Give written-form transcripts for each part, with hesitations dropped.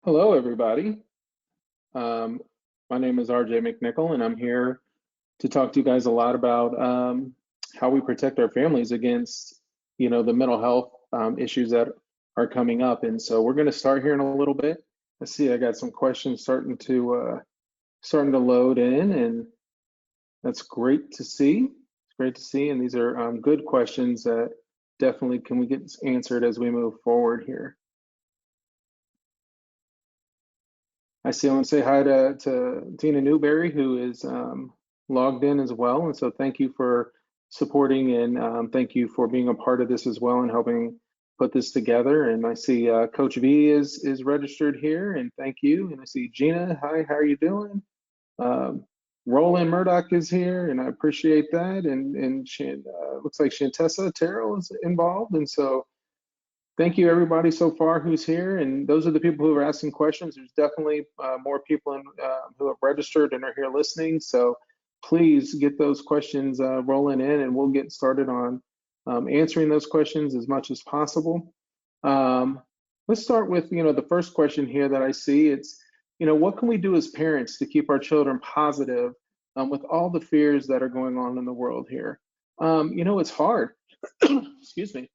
Hello, everybody. Um, my name is RJ McNicholl, and I'm here to talk to you guys a lot about how we protect our families against, the mental health issues that are coming up. And so we're going to start here in a little bit. Let's see, I got some questions starting to load in, and that's great to see. It's great to see, and these are good questions that definitely can we get answered as we move forward here. I want to say hi to Tina Newberry, who is logged in as well. And so thank you for supporting and thank you for being a part of this as well and helping put this together. And I see Coach V is registered here, and thank you. And I see Gina, hi, how are you doing? Um, Roland Murdoch is here, and I appreciate that. And looks like Shantessa Terrell is involved. And so thank you, everybody, so far who's here. And those are the people who are asking questions. There's definitely more people who have registered and are here listening. So please get those questions rolling in, and we'll get started on answering those questions as much as possible. Let's start with, the first question here that I see. It's, what can we do as parents to keep our children positive with all the fears that are going on in the world here? It's hard. Excuse me.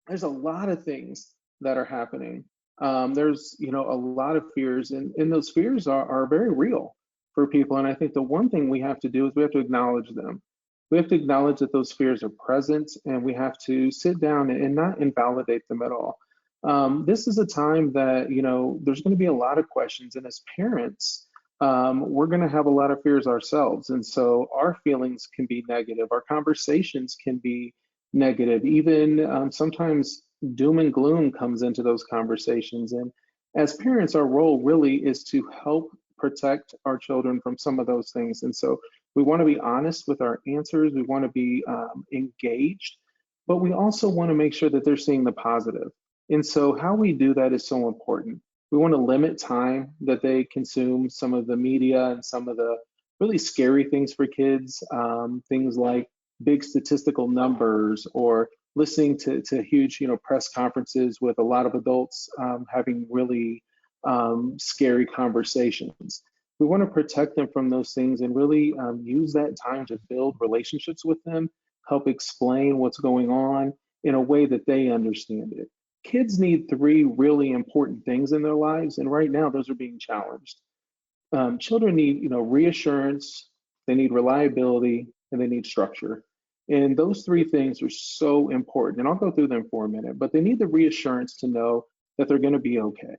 There's a lot of things that are happening. There's, a lot of fears, and those fears are very real for people. And I think the one thing we have to do is we have to acknowledge them. We have to acknowledge that those fears are present, and we have to sit down and not invalidate them at all. This is a time that, there's going to be a lot of questions. And as parents, we're going to have a lot of fears ourselves. And so our feelings can be negative. Our conversations can be negative. Even sometimes doom and gloom comes into those conversations. And as parents, our role really is to help protect our children from some of those things. And so we want to be honest with our answers. We want to be engaged, but we also want to make sure that they're seeing the positive. And so how we do that is so important. We want to limit time that they consume some of the media and some of the really scary things for kids, things like big statistical numbers or listening to huge, press conferences with a lot of adults having really scary conversations. We want to protect them from those things and really use that time to build relationships with them, help explain what's going on in a way that they understand it. Kids need three really important things in their lives, and right now those are being challenged. Children need, reassurance, they need reliability, and they need structure. And those three things are so important. And I'll go through them for a minute, but they need the reassurance to know that they're going to be okay,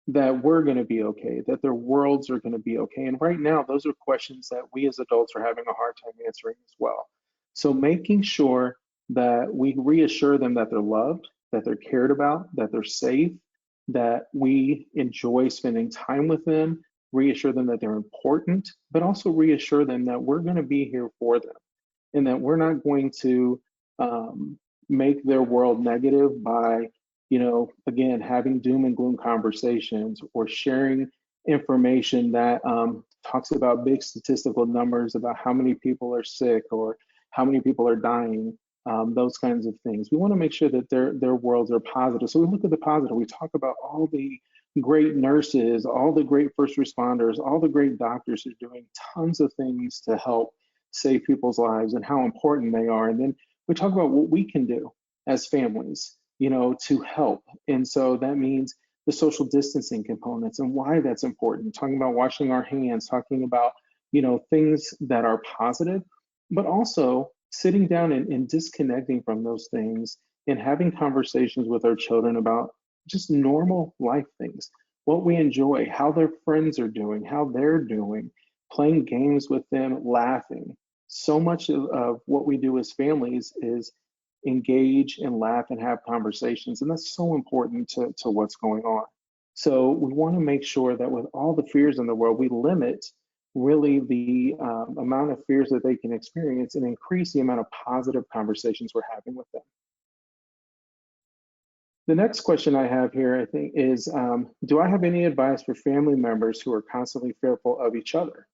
that we're going to be okay, that their worlds are going to be okay. And right now, those are questions that we as adults are having a hard time answering as well. So making sure that we reassure them that they're loved, that they're cared about, that they're safe, that we enjoy spending time with them, reassure them that they're important, but also reassure them that we're going to be here for them and that we're not going to make their world negative by, again, having doom and gloom conversations or sharing information that talks about big statistical numbers about how many people are sick or how many people are dying, those kinds of things. We want to make sure that their worlds are positive. So we look at the positive. We talk about all the great nurses, all the great first responders, all the great doctors who are doing tons of things to help save people's lives and how important they are. And then we talk about what we can do as families, to help. And so that means the social distancing components and why that's important, talking about washing our hands, talking about, things that are positive, but also sitting down and disconnecting from those things and having conversations with our children about just normal life things, what we enjoy, how their friends are doing, how they're doing, playing games with them, laughing. So much of what we do as families is engage and laugh and have conversations. And that's so important to what's going on. So we want to make sure that with all the fears in the world, we limit really the amount of fears that they can experience and increase the amount of positive conversations we're having with them. The next question I have here, I think, is do I have any advice for family members who are constantly fearful of each other?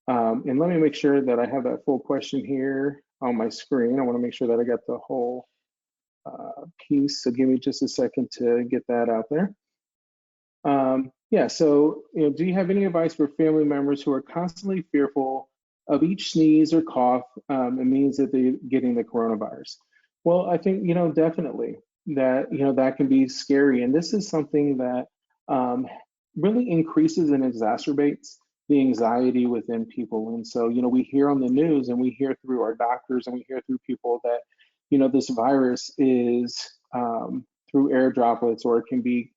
And let me make sure that I have that full question here on my screen. I want to make sure that I got the whole piece. So give me just a second to get that out there. Yeah, so do you have any advice for family members who are constantly fearful of each sneeze or cough? It means that they're getting the coronavirus. Well, I think definitely that that can be scary, and this is something that um, really increases and exacerbates the anxiety within people. And so we hear on the news, and we hear through our doctors, and we hear through people that this virus is through air droplets, or it can be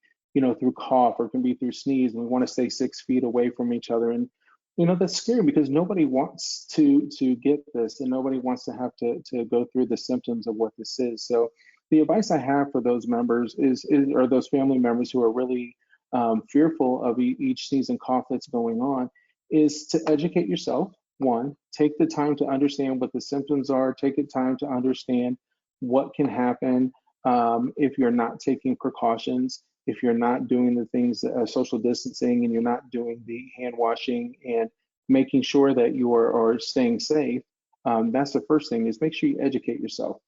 through cough, or it can be through sneeze, and we want to stay 6 feet away from each other. And that's scary because nobody wants to get this, and nobody wants to have to go through the symptoms of what this is. So the advice I have for those members is or those family members who are really fearful of each sneeze and cough that's going on, is to educate yourself. One, take the time to understand what the symptoms are. Take the time to understand what can happen if you're not taking precautions, if you're not doing the things, social distancing, and you're not doing the hand washing and making sure that you are staying safe. That's the first thing, is make sure you educate yourself.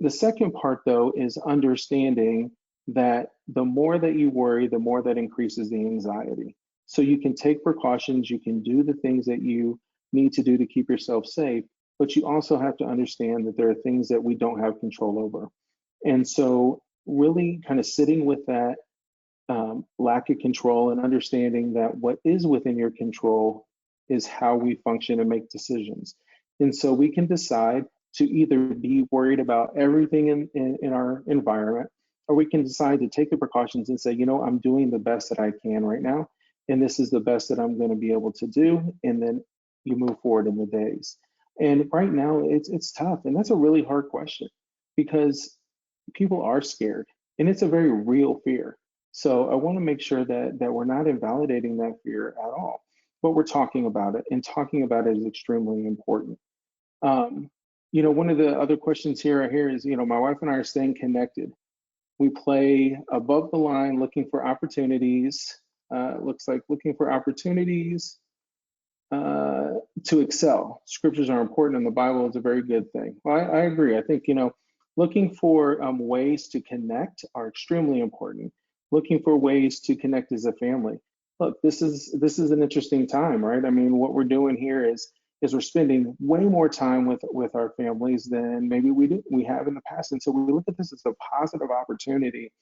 The second part, though, is understanding that the more that you worry, the more that increases the anxiety. So you can take precautions, you can do the things that you need to do to keep yourself safe, but you also have to understand that there are things that we don't have control over. And so, really kind of sitting with that lack of control, and understanding that what is within your control is how we function and make decisions. And so we can decide to either be worried about everything in our environment, or we can decide to take the precautions and say, I'm doing the best that I can right now, and this is the best that I'm going to be able to do. And then you move forward in the days. And right now, it's tough, and that's a really hard question, because people are scared, and it's a very real fear. So I want to make sure that we're not invalidating that fear at all, but we're talking about it, and talking about it is extremely important. Um, One of the other questions here I hear is, my wife and I are staying connected. We play above the line, looking for opportunities. Looks like looking for opportunities uh, to excel. Scriptures are important, and the Bible is a very good thing. Well, I agree. I think looking for ways to connect are extremely important. Looking for ways to connect as a family. Look, this is an interesting time, right? I mean, what we're doing here is we're spending way more time with our families than maybe we have in the past, and so we look at this as a positive opportunity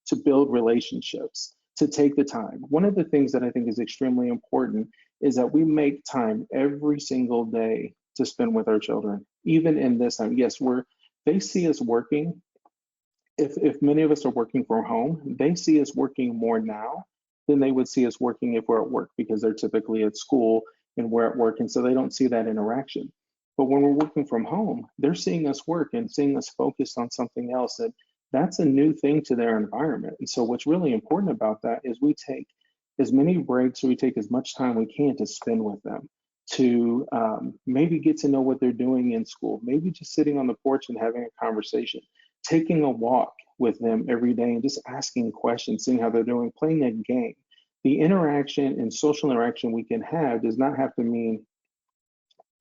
to build relationships, to take the time. One of the things that I think is extremely important is that we make time every single day to spend with our children, even in this time. Yes, they see us working. If many of us are working from home, they see us working more now than they would see us working if we're at work, because they're typically at school and we're at work, and so they don't see that interaction. But when we're working from home, they're seeing us work and seeing us focused on something else. That's a new thing to their environment. And so what's really important about that is we take as many breaks, or we take as much time we can to spend with them, to maybe get to know what they're doing in school, maybe just sitting on the porch and having a conversation, taking a walk with them every day and just asking questions, seeing how they're doing, playing a game. The interaction and social interaction we can have does not have to mean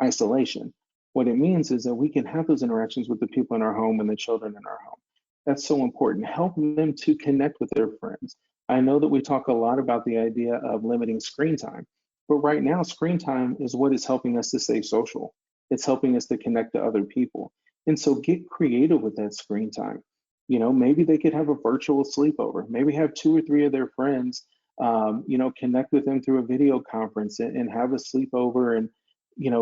isolation. What it means is that we can have those interactions with the people in our home and the children in our home. That's so important. Help them to connect with their friends. I know that we talk a lot about the idea of limiting screen time, but right now, screen time is what is helping us to stay social. It's helping us to connect to other people. And so get creative with that screen time. Maybe they could have a virtual sleepover, maybe have two or three of their friends, connect with them through a video conference, and have a sleepover, and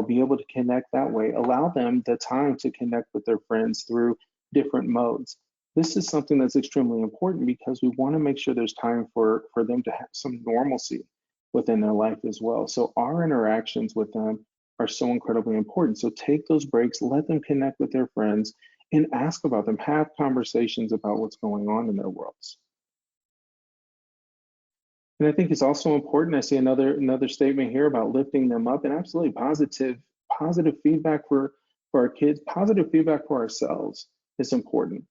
be able to connect that way. Allow them the time to connect with their friends through different modes. This is something that's extremely important, because we want to make sure there's time for them to have some normalcy within their life as well. So our interactions with them are so incredibly important. So take those breaks, let them connect with their friends, and ask about them, have conversations about what's going on in their worlds. And I think it's also important. I see another statement here about lifting them up, and absolutely positive feedback for our kids, positive feedback for ourselves is important.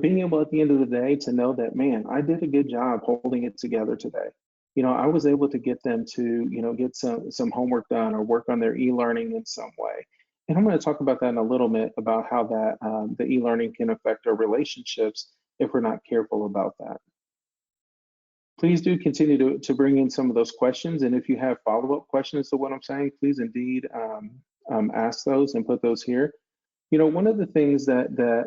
Being able at the end of the day to know that, man, I did a good job holding it together today. I was able to get them to get some homework done, or work on their e-learning in some way. And I'm going to talk about that in a little bit, about how that the e-learning can affect our relationships if we're not careful about that. Please do continue to bring in some of those questions. And if you have follow-up questions to what I'm saying, please indeed ask those and put those here. You know, one of the things that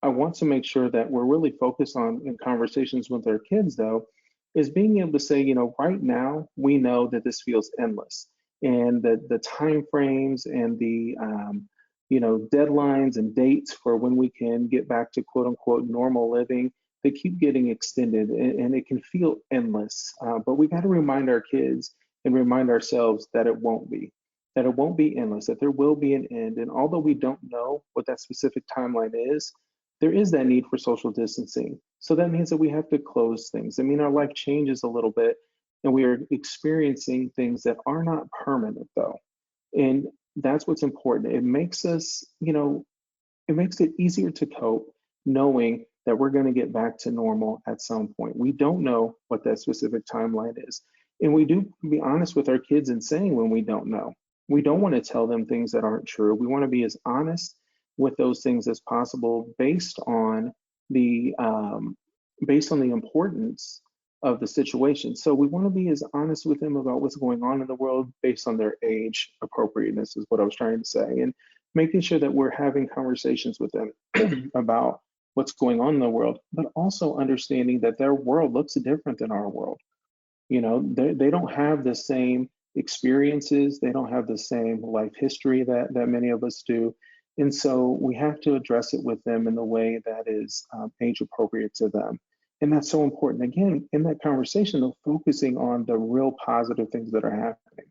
I want to make sure that we're really focused on in conversations with our kids, though, is being able to say, you know, right now we know that this feels endless, and the time frames and the you know, deadlines and dates for when we can get back to quote unquote normal living, they keep getting extended, and it can feel endless. But we got to remind our kids and remind ourselves that it won't be, that it won't be endless, that there will be an end. And although we don't know what that specific timeline is, there is that need for social distancing. So that means that we have to close things. I mean, our life changes a little bit, and we are experiencing things that are not permanent, though. And that's what's important. It makes us, you know, it makes it easier to cope knowing that we're going to get back to normal at some point. We don't know what that specific timeline is. And we do be honest with our kids in saying when we don't know. We don't want to tell them things that aren't true. We want to be as honest with those things as possible the based on the importance of the situation. So we want to be as honest with them about what's going on in the world based on their age appropriateness is what I was trying to say. And making sure that we're having conversations with them about what's going on in the world, but also understanding that their world looks different than our world. You know, they don't have the same experiences, they don't have the same life history that many of us do. And so we have to address it with them in the way that is age appropriate to them. And that's so important. Again, in that conversation of focusing on the real positive things that are happening.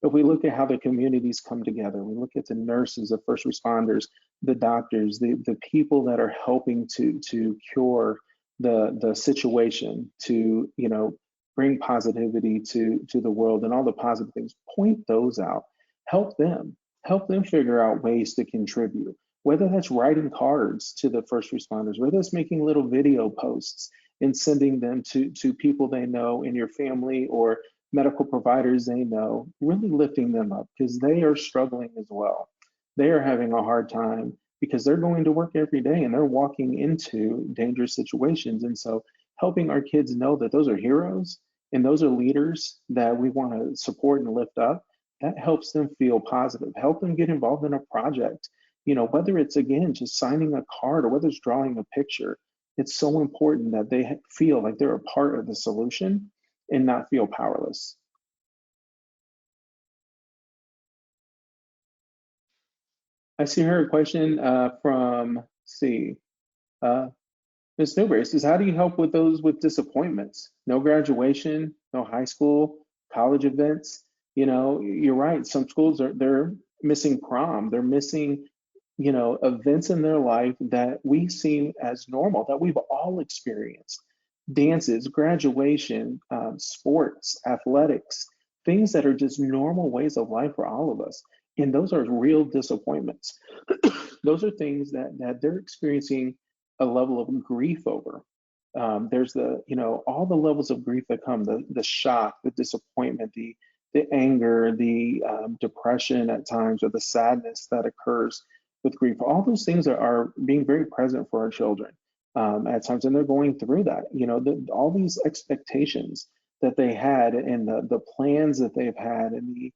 If we look at how the communities come together, we look at the nurses, the first responders, the doctors, the people that are helping to cure the situation, to, you know, bring positivity to the world and all the positive things, point those out, help them figure out ways to contribute, whether that's writing cards to the first responders, whether it's making little video posts and sending them to people they know in your family or medical providers they know, really lifting them up because they are struggling as well. They are having a hard time because they're going to work every day and they're walking into dangerous situations. And so helping our kids know that those are heroes and those are leaders that we want to support and lift up, that helps them feel positive. Help them get involved in a project, you know, whether it's, again, just signing a card or whether it's drawing a picture. It's so important that they feel like they're a part of the solution and not feel powerless. I see her question from, see, uh, Ms. Newberry says, how do you help with those with disappointments? No graduation, no high school, college events. You know, you're right. Some schools they're missing prom. They're missing, you know, events in their life that we see as normal, that we've all experienced. Dances, graduation, sports, athletics, things that are just normal ways of life for all of us. And those are real disappointments. Those are things that they're experiencing a level of grief over. There's the, you know, all the levels of grief that come, the shock, the disappointment, the anger, the depression at times, or the sadness that occurs with grief. All those things are being very present for our children at times, and they're going through that. You know, all these expectations that they had, and the plans that they've had, and the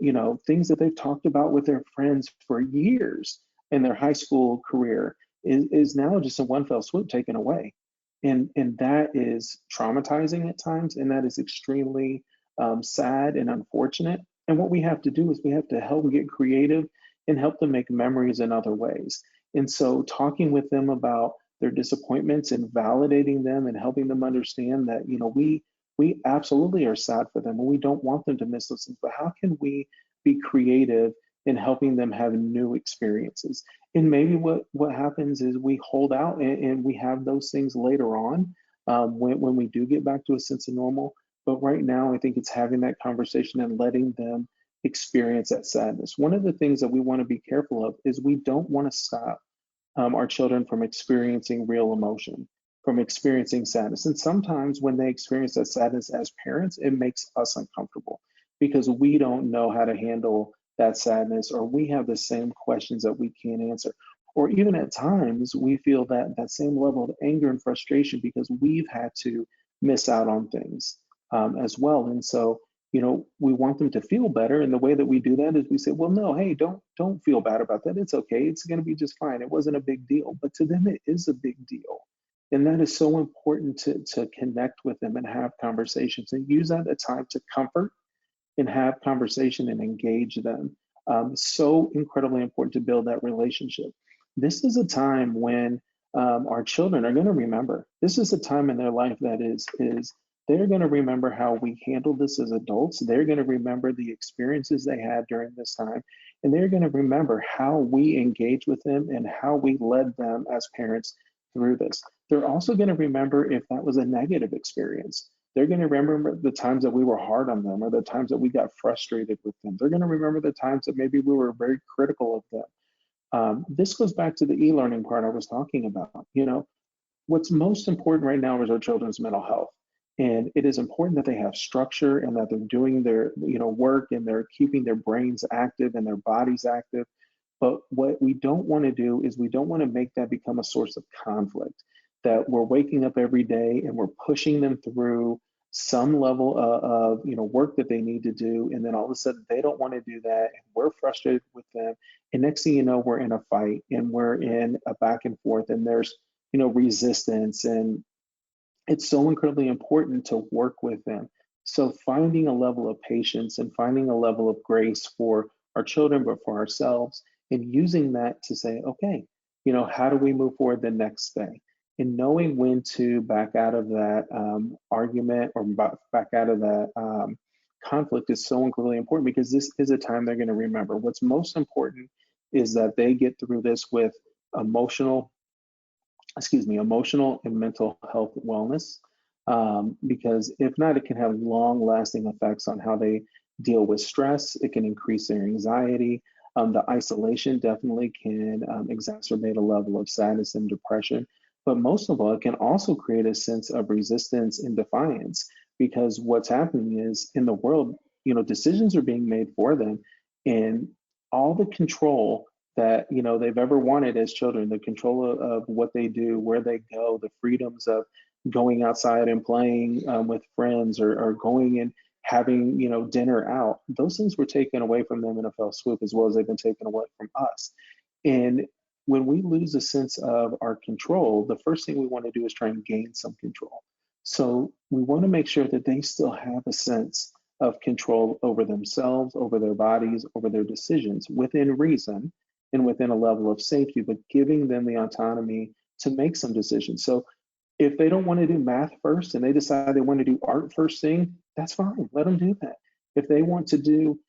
you know, things that they've talked about with their friends for years in their high school career is now just in one fell swoop taken away. And that is traumatizing at times, and that is extremely sad and unfortunate. And what we have to do is we have to help them get creative and help them make memories in other ways. And so talking with them about their disappointments and validating them and helping them understand that, you know, we absolutely are sad for them and we don't want them to miss those things, but how can we be creative in helping them have new experiences? And maybe what happens is we hold out and we have those things later on when we do get back to a sense of normal. But right now, I think it's having that conversation and letting them experience that sadness. One of the things that we want to be careful of is we don't want to stop our children from experiencing real emotion, from experiencing sadness. And sometimes when they experience that sadness as parents, it makes us uncomfortable because we don't know how to handle that sadness, or we have the same questions that we can't answer. Or even at times, we feel that same level of anger and frustration because we've had to miss out on things as well. And so, we want them to feel better. And the way that we do that is we say, well, no, hey, don't feel bad about that. It's okay. It's going to be just fine. It wasn't a big deal. But to them, it is a big deal. And that is so important to connect with them and have conversations and use that at time to comfort and have conversation and engage them. So incredibly important to build that relationship. This is a time when our children are going to remember. This is a time in their life that is they're going to remember how we handled this as adults. They're going to remember the experiences they had during this time, and they're going to remember how we engaged with them and how we led them as parents through this. They're also going to remember if that was a negative experience. They're going to remember the times that we were hard on them or the times that we got frustrated with them. They're going to remember the times that maybe we were very critical of them. This goes back to the e-learning part I was talking about. What's most important right now is our children's mental health. And it is important that they have structure and that they're doing their work and they're keeping their brains active and their bodies active. But what we don't want to do is we don't want to make that become a source of conflict, that we're waking up every day and we're pushing them through some level of work that they need to do. And then all of a sudden they don't want to do that. And we're frustrated with them. And next thing you know, we're in a fight and we're in a back and forth and there's, resistance. And it's so incredibly important to work with them. So finding a level of patience and finding a level of grace for our children, but for ourselves, and using that to say, okay, how do we move forward the next day? And knowing when to back out of that argument or back out of that conflict is so incredibly important because this is a time they're going to remember. What's most important is that they get through this with emotional and mental health wellness. Because if not, it can have long lasting effects on how they deal with stress. It can increase their anxiety. The isolation definitely can exacerbate a level of sadness and depression. But most of all, it can also create a sense of resistance and defiance because what's happening is in the world, decisions are being made for them and all the control that they've ever wanted as children, the control of what they do, where they go, the freedoms of going outside and playing with friends or going and having dinner out. Those things were taken away from them in a fell swoop, as well as they've been taken away from us. And when we lose a sense of our control, the first thing we want to do is try and gain some control. So we want to make sure that they still have a sense of control over themselves, over their bodies, over their decisions within reason and within a level of safety, but giving them the autonomy to make some decisions. So if they don't want to do math first and they decide they want to do art first thing, that's fine. Let them do that. If they want to do,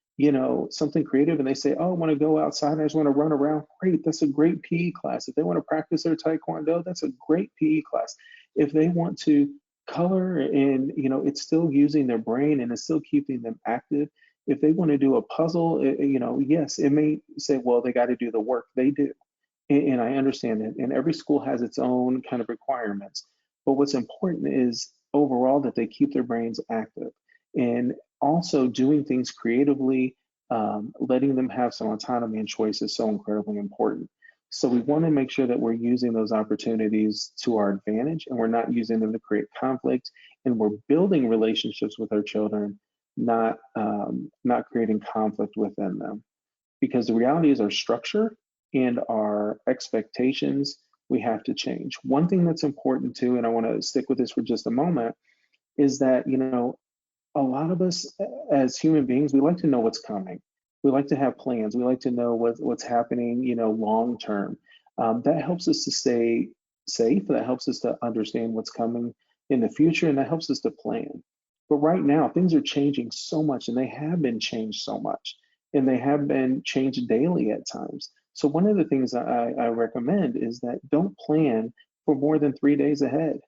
something creative and they say, oh, I want to go outside, I just want to run around, great. That's a great PE class. If they want to practice their Taekwondo, that's a great PE class. If they want to color and, it's still using their brain and it's still keeping them active. If they want to do a puzzle, yes, it may say, well, they got to do the work. They do. And I understand it. And every school has its own kind of requirements. But what's important is overall that they keep their brains active and also doing things creatively, letting them have some autonomy and choice is so incredibly important. So we want to make sure that we're using those opportunities to our advantage and we're not using them to create conflict and we're building relationships with our children, not creating conflict within them. Because the reality is our structure and our expectations, we have to change. One thing that's important too, and I want to stick with this for just a moment, is that, a lot of us as human beings, we like to know what's coming. We like to have plans. We like to know what's happening, long term. That helps us to stay safe. That helps us to understand what's coming in the future, and that helps us to plan. But right now, things are changing so much, and they have been changed so much, and they have been changed daily at times. So one of the things I recommend is that don't plan for more than 3 days ahead.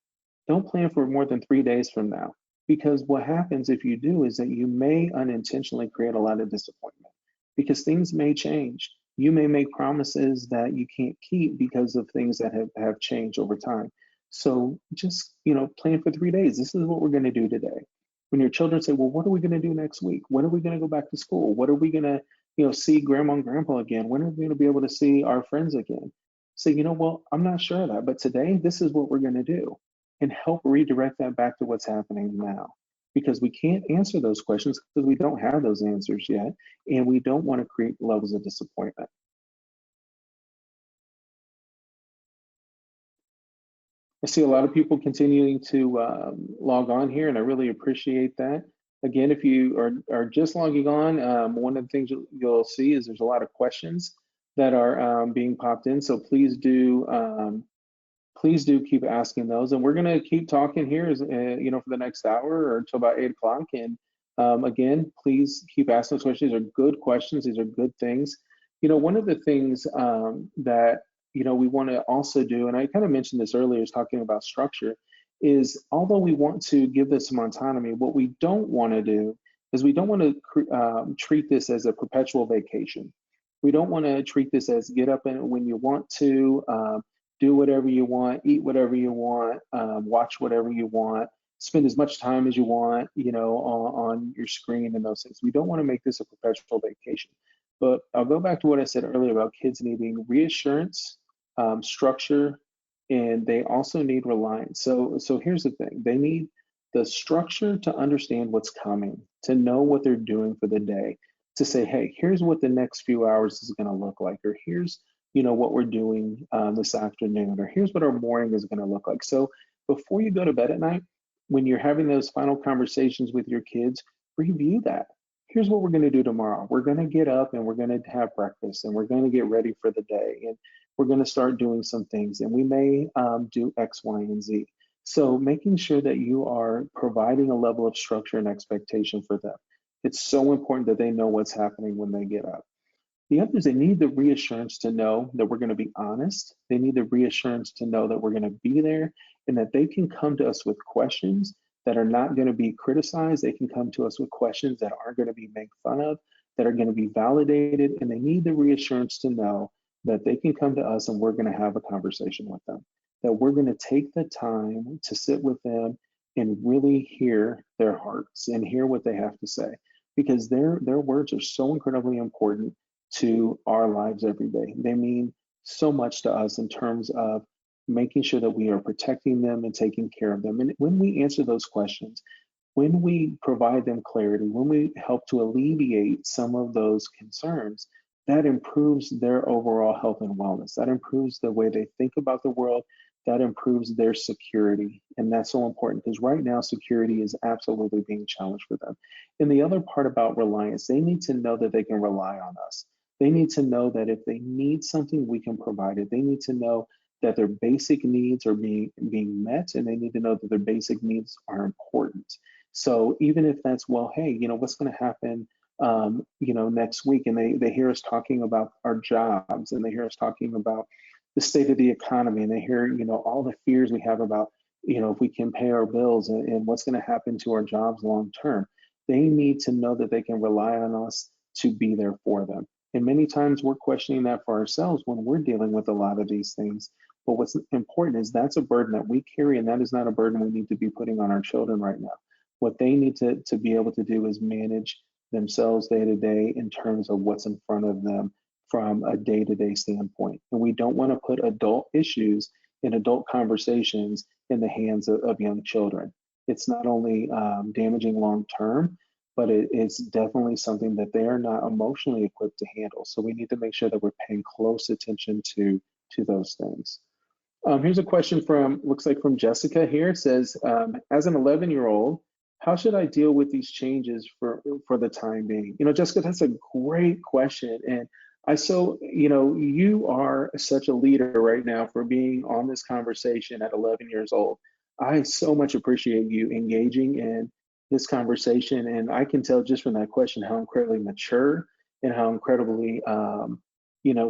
Don't plan for more than 3 days from now. Because what happens if you do is that you may unintentionally create a lot of disappointment because things may change. You may make promises that you can't keep because of things that have changed over time. So just, plan for 3 days. This is what we're going to do today. When your children say, well, what are we going to do next week? When are we going to go back to school? What are we going to, see grandma and grandpa again? When are we going to be able to see our friends again? Say, well, I'm not sure of that, but today, this is what we're going to do. and help redirect that back to what's happening now. Because we can't answer those questions because we don't have those answers yet, and we don't want to create levels of disappointment. I see a lot of people continuing to log on here, and I really appreciate that. Again, if you are just logging on, one of the things you'll see is there's a lot of questions that are being popped in. So please do keep asking those, and we're going to keep talking here, as for the next hour or until about 8 o'clock. And again, please keep asking those questions. These are good questions. These are good things. One of the things that we want to also do, and I kind of mentioned this earlier, is talking about structure, is although we want to give this some autonomy, what we don't want to do is we don't want to treat this as a perpetual vacation. We don't want to treat this as get up and when you want to, do whatever you want, eat whatever you want, watch whatever you want, spend as much time as you want, on your screen and those things. We don't want to make this a perpetual vacation. But I'll go back to what I said earlier about kids needing reassurance, structure, and they also need reliance. So here's the thing: they need the structure to understand what's coming, to know what they're doing for the day, to say, hey, here's what the next few hours is going to look like, or here's what we're doing this afternoon, or here's what our morning is going to look like. So before you go to bed at night, when you're having those final conversations with your kids, review that. Here's what we're going to do tomorrow. We're going to get up and we're going to have breakfast and we're going to get ready for the day. And we're going to start doing some things. And we may do X, Y, and Z. So making sure that you are providing a level of structure and expectation for them. It's so important that they know what's happening when they get up. The others, they need the reassurance to know that we're going to be honest. They need the reassurance to know that we're going to be there and that they can come to us with questions that are not going to be criticized. They can come to us with questions that aren't going to be made fun of, that are going to be validated. And they need the reassurance to know that they can come to us and we're going to have a conversation with them, that we're going to take the time to sit with them and really hear their hearts and hear what they have to say, because their words are so incredibly important to our lives every day. They mean so much to us in terms of making sure that we are protecting them and taking care of them. And when we answer those questions, when we provide them clarity, when we help to alleviate some of those concerns, that improves their overall health and wellness. That improves the way they think about the world. That improves their security. And that's so important because right now, security is absolutely being challenged for them. And the other part about reliance, they need to know that they can rely on us. They need to know that if they need something, we can provide it. They need to know that their basic needs are being met, and they need to know that their basic needs are important. So even if that's, well, hey, what's going to happen, next week, and they hear us talking about our jobs, and they hear us talking about the state of the economy, and they hear, all the fears we have about, if we can pay our bills and what's going to happen to our jobs long term. They need to know that they can rely on us to be there for them. And many times we're questioning that for ourselves when we're dealing with a lot of these things. But what's important is that's a burden that we carry, and that is not a burden we need to be putting on our children right now. What they need to be able to do is manage themselves day to day in terms of what's in front of them from a day-to-day standpoint. And we don't want to put adult issues and adult conversations in the hands of young children. It's not only damaging long-term, but it's definitely something that they are not emotionally equipped to handle. So we need to make sure that we're paying close attention to those things. Here's a question looks like from Jessica here. It says, as an 11-year-old, how should I deal with these changes for the time being? Jessica, that's a great question. And you are such a leader right now for being on this conversation at 11 years old. I so much appreciate you engaging in this conversation. And I can tell just from that question how incredibly mature and how incredibly,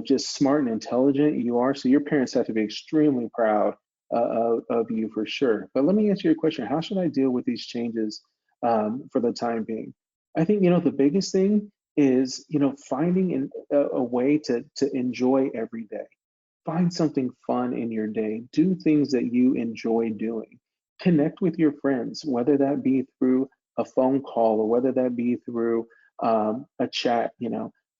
just smart and intelligent you are. So your parents have to be extremely proud of you for sure. But let me answer your question. How should I deal with these changes for the time being? I think, the biggest thing is, finding a way to enjoy every day. Find something fun in your day. Do things that you enjoy doing. Connect with your friends, whether that be through a phone call or whether that be through a chat.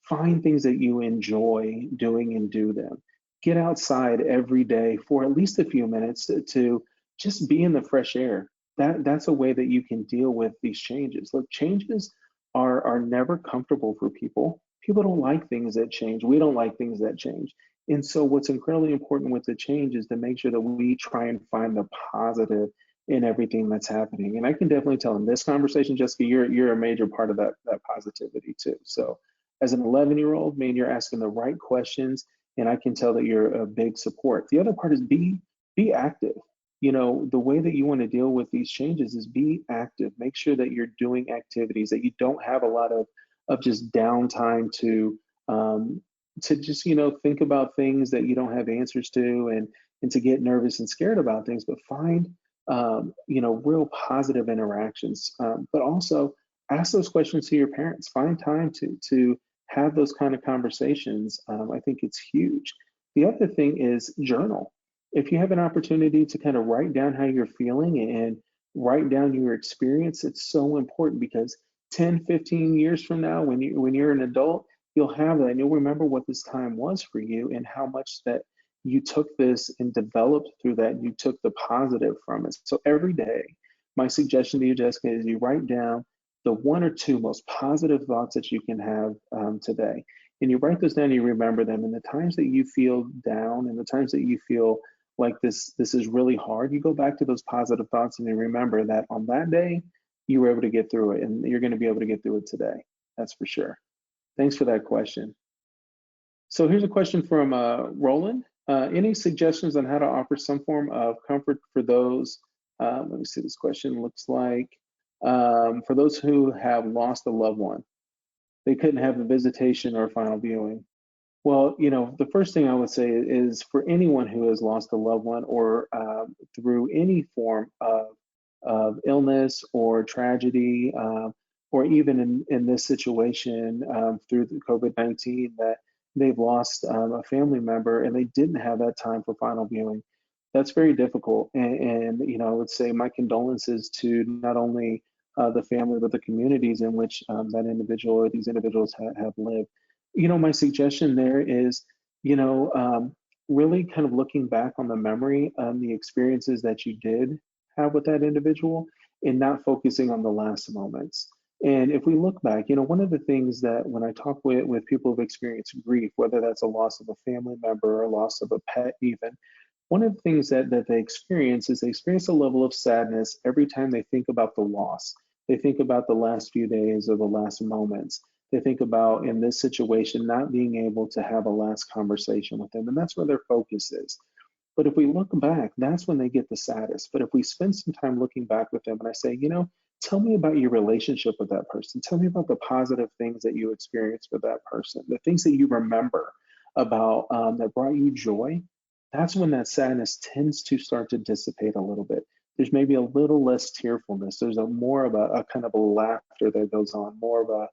Find things that you enjoy doing and do them. Get outside every day for at least a few minutes to just be in the fresh air. That's a way that you can deal with these changes. Look, changes are never comfortable for people. People don't like things that change. We don't like things that change. And so what's incredibly important with the change is to make sure that we try and find the positive in everything that's happening. And I can definitely tell in this conversation, Jessica, you're a major part of that positivity too. So as an 11-year-old, man, you're asking the right questions, and I can tell that you're a big support. The other part is be active. The way that you want to deal with these changes is be active. Make sure that you're doing activities, that you don't have a lot of just downtime um, to just think about things that you don't have answers to, and to get nervous and scared about things, but find real positive interactions. But also ask those questions to your parents. Find time to have those kind of conversations. I think it's huge. The other thing is journal. If you have an opportunity to kind of write down how you're feeling and write down your experience, it's so important because 10, 15 years from now, when you're an adult, you'll have that and you'll remember what this time was for you and how much that you took this and developed through that. And you took the positive from it. So every day, my suggestion to you, Jessica, is you write down the one or two most positive thoughts that you can have today. And you write those down and you remember them. And the times that you feel down and the times that you feel like this is really hard, you go back to those positive thoughts and you remember that on that day, you were able to get through it, and you're going to be able to get through it today. That's for sure. Thanks for that question. So here's a question from Roland. Any suggestions on how to offer some form of comfort for those, let me see, this question looks like, for those who have lost a loved one. They couldn't have a visitation or a final viewing. Well, the first thing I would say is for anyone who has lost a loved one or through any form of illness or tragedy, or even in this situation through the COVID-19, that they've lost a family member and they didn't have that time for final viewing. That's very difficult. And I would say my condolences to not only the family, but the communities in which that individual or these individuals have lived. My suggestion there is, really kind of looking back on the memory, the experiences that you did have with that individual, and not focusing on the last moments. And if we look back, one of the things that when I talk with people who've experienced grief, whether that's a loss of a family member or a loss of a pet, even, one of the things that they experience is they experience a level of sadness every time they think about the loss. They think about the last few days or the last moments. They think about, in this situation, not being able to have a last conversation with them. And that's where their focus is. But if we look back, that's when they get the saddest. But if we spend some time looking back with them and I say, tell me about your relationship with that person. Tell me about the positive things that you experienced with that person, the things that you remember about that brought you joy. That's when that sadness tends to start to dissipate a little bit. There's maybe a little less tearfulness. There's more of a kind of a laughter that goes on, more of a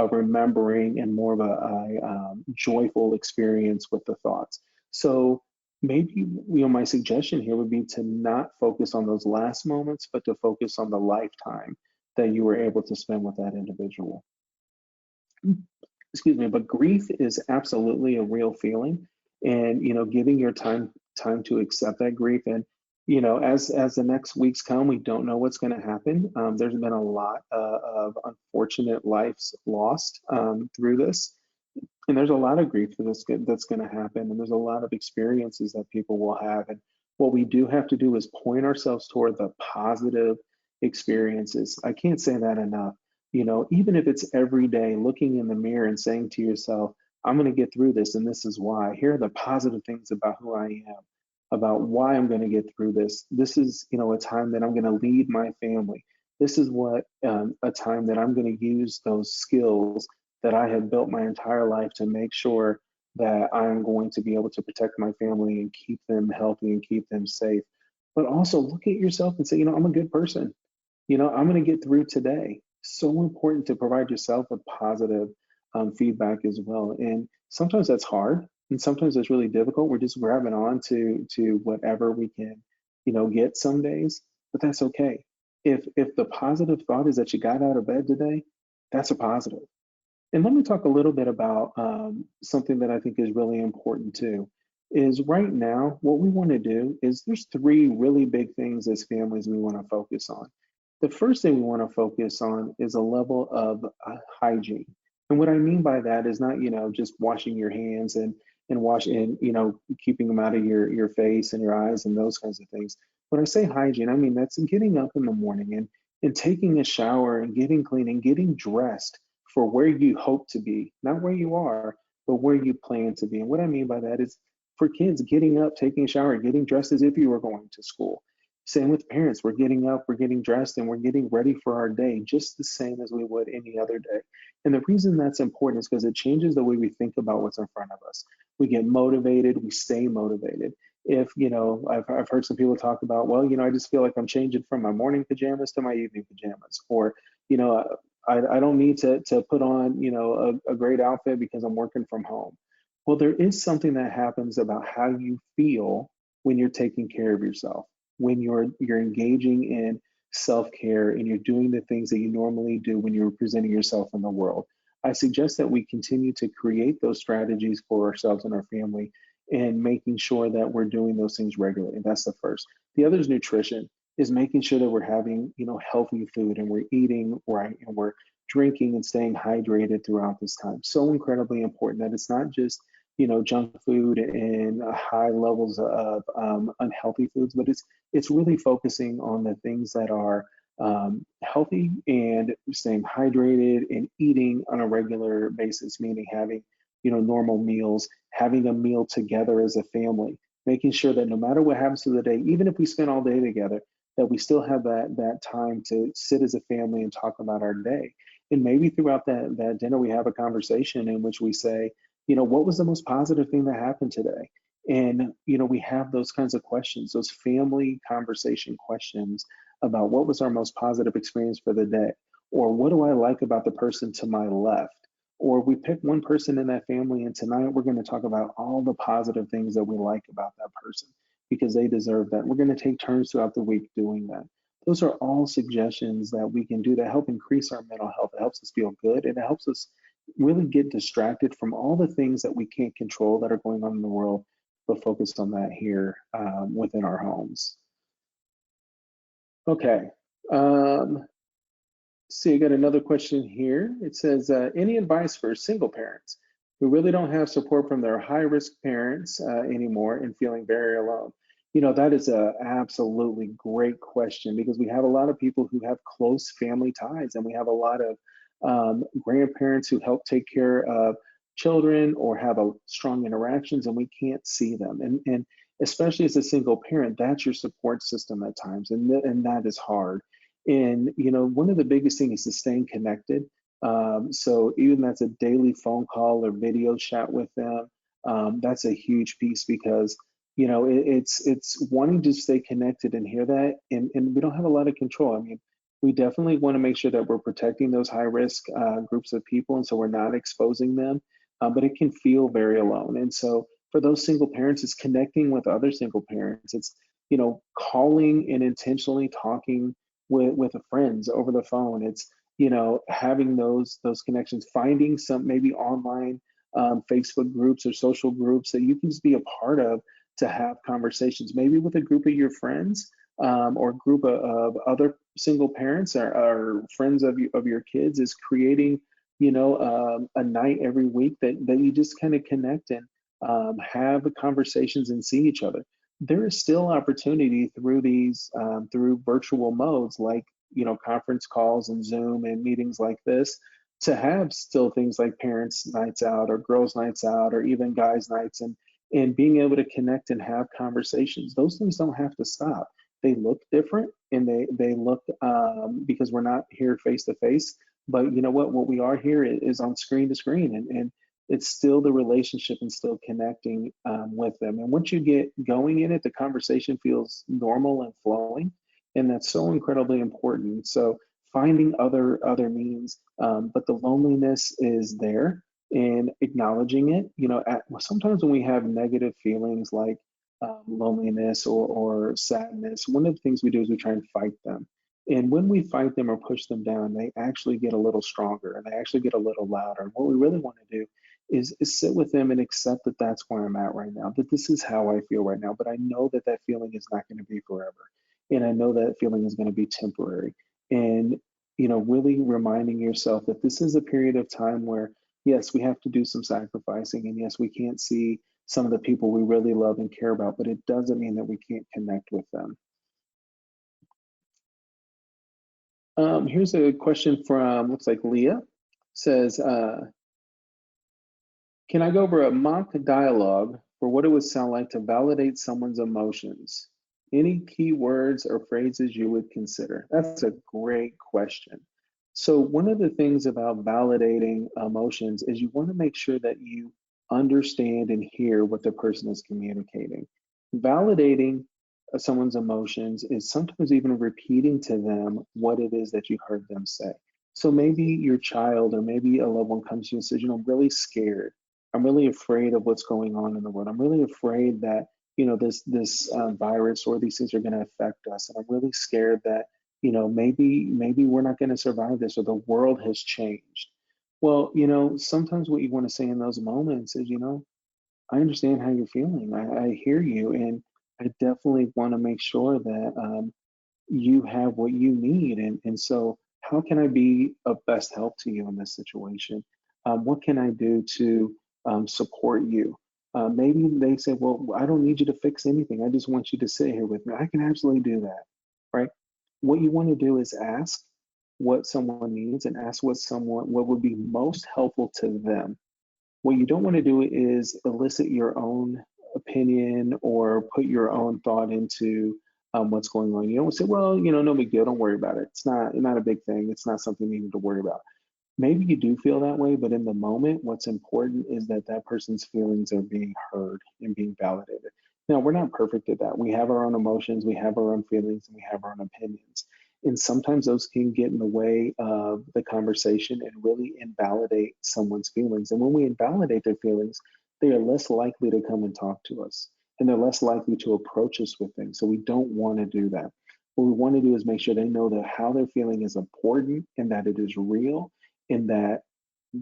remembering, and more of a joyful experience with the thoughts. So maybe my suggestion here would be to not focus on those last moments, but to focus on the lifetime that you were able to spend with that individual. Excuse me, but grief is absolutely a real feeling, and giving your time to accept that grief. And as the next weeks come, we don't know what's going to happen. There's been a lot of unfortunate lives lost through this. And there's a lot of grief that's going to happen, and there's a lot of experiences that people will have. And what we do have to do is point ourselves toward the positive experiences. I can't say that enough. Even if it's every day looking in the mirror and saying to yourself, I'm going to get through this, and this is why. Here are the positive things about who I am, about why I'm going to get through this. This is, a time that I'm going to lead my family. This is what a time that I'm going to use those skills that I have built my entire life to make sure that I'm going to be able to protect my family and keep them healthy and keep them safe. But also look at yourself and say, I'm a good person. I'm going to get through today. So important to provide yourself with positive feedback as well. And sometimes that's hard, and sometimes it's really difficult. We're just grabbing on to whatever we can, get some days, but that's okay. If the positive thought is that you got out of bed today, that's a positive. And let me talk a little bit about something that I think is really important too. is right now, what we want to do is there's three really big things as families we want to focus on. The first thing we want to focus on is a level of hygiene. And what I mean by that is not, just washing your hands and keeping them out of your face and your eyes and those kinds of things. When I say hygiene, I mean that's getting up in the morning and taking a shower and getting clean and getting dressed for where you hope to be, not where you are, but where you plan to be. And what I mean by that is for kids, getting up, taking a shower, getting dressed as if you were going to school. Same with parents. We're getting up, we're getting dressed, and we're getting ready for our day just the same as we would any other day. And the reason that's important is because it changes the way we think about what's in front of us. We get motivated, we stay motivated. If, I've heard some people talk about, well, I just feel like I'm changing from my morning pajamas to my evening pajamas. Or, I don't need to put on, a great outfit because I'm working from home. Well, there is something that happens about how you feel when you're taking care of yourself, when you're engaging in self-care and you're doing the things that you normally do when you're presenting yourself in the world. I suggest that we continue to create those strategies for ourselves and our family and making sure that we're doing those things regularly. And that's the first. The other is nutrition, is making sure that we're having, healthy food and we're eating right and we're drinking and staying hydrated throughout this time. So incredibly important that it's not just junk food and high levels of unhealthy foods, but it's really focusing on the things that are healthy and staying hydrated and eating on a regular basis, meaning having normal meals, having a meal together as a family, making sure that no matter what happens to the day, even if we spend all day together, that we still have that time to sit as a family and talk about our day. And maybe throughout that dinner, we have a conversation in which we say, what was the most positive thing that happened today? And, we have those kinds of questions, those family conversation questions about what was our most positive experience for the day? Or what do I like about the person to my left? Or we pick one person in that family, and tonight we're going to talk about all the positive things that we like about that person because they deserve that. We're going to take turns throughout the week doing that. Those are all suggestions that we can do that help increase our mental health. It helps us feel good and it helps us really get distracted from all the things that we can't control that are going on in the world, but focused on that here within our homes. Okay. See, I got another question here. It says, any advice for single parents who really don't have support from their high-risk parents anymore and feeling very alone? That is a absolutely great question because we have a lot of people who have close family ties and we have a lot of grandparents who help take care of children or have a strong interactions and we can't see them. And especially as a single parent, that's your support system at times. And that is hard. And, one of the biggest things is staying connected. So even that's a daily phone call or video chat with them. That's a huge piece because, it's wanting to stay connected and hear that. And we don't have a lot of control. I mean, we definitely want to make sure that we're protecting those high risk groups of people. And so we're not exposing them, but it can feel very alone. And so for those single parents, it's connecting with other single parents. It's, calling and intentionally talking with friends over the phone. It's, having those connections, finding some maybe online Facebook groups or social groups that you can just be a part of to have conversations, maybe with a group of your friends or a group of other single parents or friends of your kids is creating, a night every week that you just kind of connect and have conversations and see each other. There is still opportunity through these through virtual modes like conference calls and Zoom and meetings like this to have still things like parents nights out or girls nights out or even guys nights and being able to connect and have conversations. Those things don't have to stop. They look different and they look because we're not here face to face, but you know what we are here is on screen to screen and it's still the relationship and still connecting with them. And once you get going in it, the conversation feels normal and flowing. And that's so incredibly important. So finding other means, but the loneliness is there and acknowledging it. Sometimes when we have negative feelings like loneliness or sadness, one of the things we do is we try and fight them. And when we fight them or push them down, they actually get a little stronger and they actually get a little louder. And what we really want to do is sit with them and accept that that's where I'm at right now, that this is how I feel right now, but I know that that feeling is not going to be forever. And I know that feeling is going to be temporary. And, really reminding yourself that this is a period of time where, yes, we have to do some sacrificing. And yes, we can't see some of the people we really love and care about, but it doesn't mean that we can't connect with them. Here's a question from, looks like Leah. Says, can I go over a mock dialogue for what it would sound like to validate someone's emotions? Any key words or phrases you would consider? That's a great question. So, one of the things about validating emotions is you want to make sure that you understand and hear what the person is communicating. Validating someone's emotions is sometimes even repeating to them what it is that you heard them say. So maybe your child or maybe a loved one comes to you and says, I'm really scared. I'm really afraid of what's going on in the world. I'm really afraid that this virus or these things are going to affect us, and I'm really scared that maybe we're not going to survive this or the world has changed. Well, sometimes what you want to say in those moments is, I understand how you're feeling. I hear you, and I definitely want to make sure that you have what you need. And so, how can I be of best help to you in this situation? What can I do to support you? Maybe they say, well, I don't need you to fix anything. I just want you to sit here with me. I can absolutely do that, right? What you want to do is ask what someone needs and ask what would be most helpful to them. What you don't want to do is elicit your own opinion or put your own thought into what's going on. You don't say, well, no big deal. Don't worry about it. It's not a big thing. It's not something you need to worry about. Maybe you do feel that way, but in the moment, what's important is that that person's feelings are being heard and being validated. Now, we're not perfect at that. We have our own emotions, we have our own feelings, and we have our own opinions. And sometimes those can get in the way of the conversation and really invalidate someone's feelings. And when we invalidate their feelings, they are less likely to come and talk to us, and they're less likely to approach us with things. So we don't want to do that. What we want to do is make sure they know that how they're feeling is important and that it is real, and that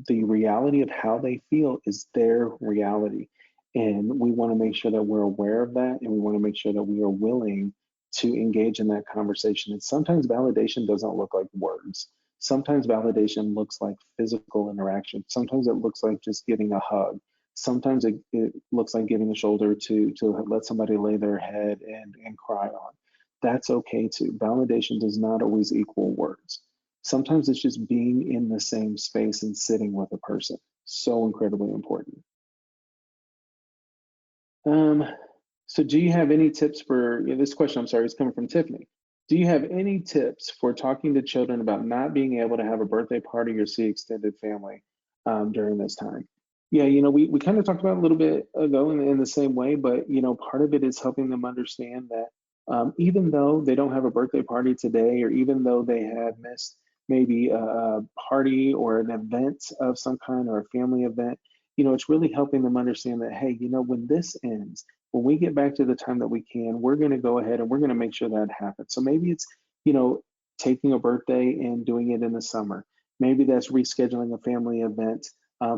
the reality of how they feel is their reality. And we want to make sure that we're aware of that, and we want to make sure that we are willing to engage in that conversation. And sometimes validation doesn't look like words. Sometimes validation looks like physical interaction. Sometimes it looks like just giving a hug. Sometimes it looks like giving a shoulder to let somebody lay their head and cry on. That's okay too. Validation does not always equal words. Sometimes it's just being in the same space and sitting with a person. So incredibly important. Um, so do you have any tips for, this question, I'm sorry, is coming from Tiffany. Do you have any tips for talking to children about not being able to have a birthday party or see extended family during this time? Yeah, we kind of talked about it a little bit ago in the same way, but part of it is helping them understand that even though they don't have a birthday party today, or even though they have missed maybe a party or an event of some kind or a family event, it's really helping them understand that, hey, when this ends, when we get back to the time that we can, we're going to go ahead and we're going to make sure that happens. So maybe it's, you know, taking a birthday and doing it in the summer. Maybe that's rescheduling a family event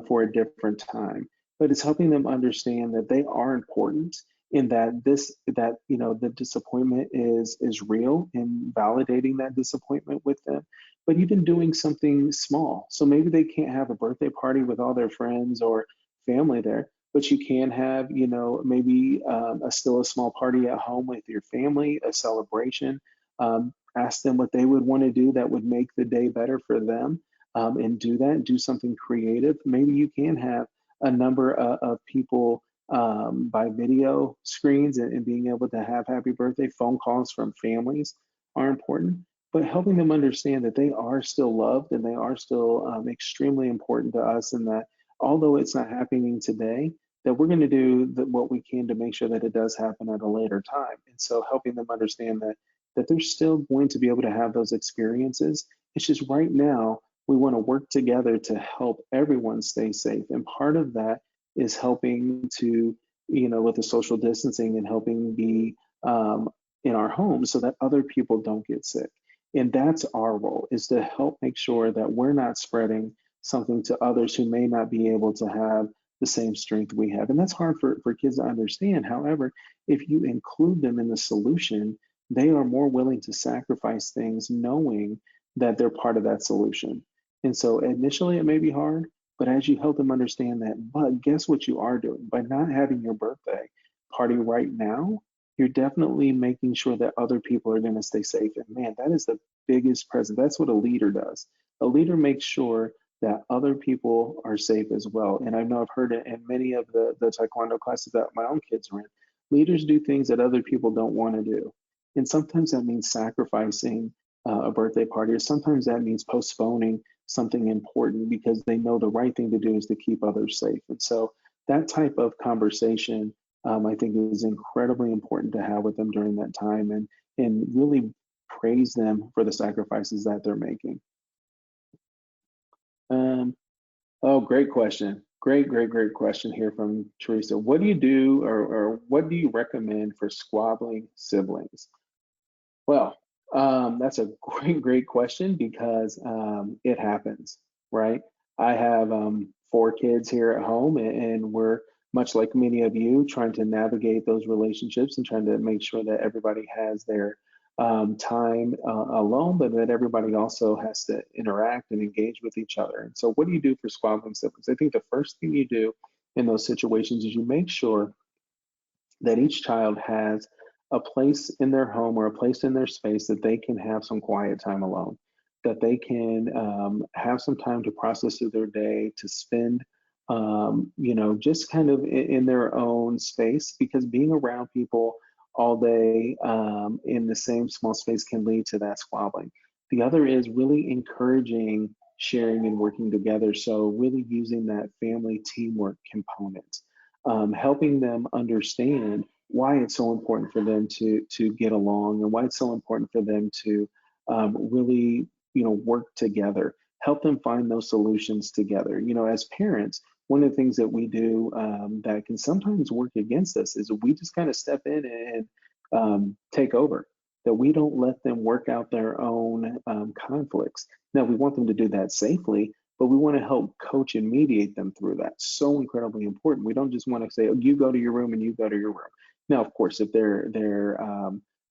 for a different time. But it's helping them understand that they are important, in that the disappointment is real, and validating that disappointment with them. But even doing something small. So maybe they can't have a birthday party with all their friends or family there, but you can have, maybe still a small party at home with your family, a celebration. Ask them what they would want to do that would make the day better for them, and do that. Do something creative. Maybe you can have a number of people by video screens, and being able to have happy birthday phone calls from families are important. But helping them understand that they are still loved and they are still extremely important to us, and that although it's not happening today, that we're going to do what we can to make sure that it does happen at a later time. And so helping them understand that they're still going to be able to have those experiences. It's just right now we want to work together to help everyone stay safe. And part of that is helping to, with the social distancing, and helping be in our homes so that other people don't get sick. And that's our role, is to help make sure that we're not spreading something to others who may not be able to have the same strength we have. And that's hard for kids to understand. However, if you include them in the solution, they are more willing to sacrifice things knowing that they're part of that solution. And so initially it may be hard, but as you help them understand that, but guess what you are doing? By not having your birthday party right now, you're definitely making sure that other people are going to stay safe. And man, that is the biggest present. That's what a leader does. A leader makes sure that other people are safe as well. And I know I've heard it in many of the Taekwondo classes that my own kids are in. Leaders do things that other people don't want to do. And sometimes that means sacrificing a birthday party, or sometimes that means postponing something important because they know the right thing to do is to keep others safe. And so that type of conversation, I think, is incredibly important to have with them during that time, and really praise them for the sacrifices that they're making. Oh, great question. Great question here from Teresa. What do you do, or what do you recommend for squabbling siblings? Well, that's a great question because it happens, right? I have 4 kids here at home, and we're much like many of you trying to navigate those relationships and trying to make sure that everybody has their time alone, but that everybody also has to interact and engage with each other. And so, what do you do for squabbling siblings? I think the first thing you do in those situations is you make sure that each child has a place in their home or a place in their space that they can have some quiet time alone, that they can have some time to process through their day, to spend, just kind of in their own space, because being around people all day in the same small space can lead to that squabbling. The other is really encouraging sharing and working together. So really using that family teamwork component, helping them understand why it's so important for them to get along, and why it's so important for them to really work together. Help them find those solutions together. As parents, one of the things that we do that can sometimes work against us is we just kind of step in and take over. That we don't let them work out their own conflicts. Now, we want them to do that safely, but we want to help coach and mediate them through that. So incredibly important. We don't just want to say, "Oh, you go to your room and you go to your room." Now, of course, if they're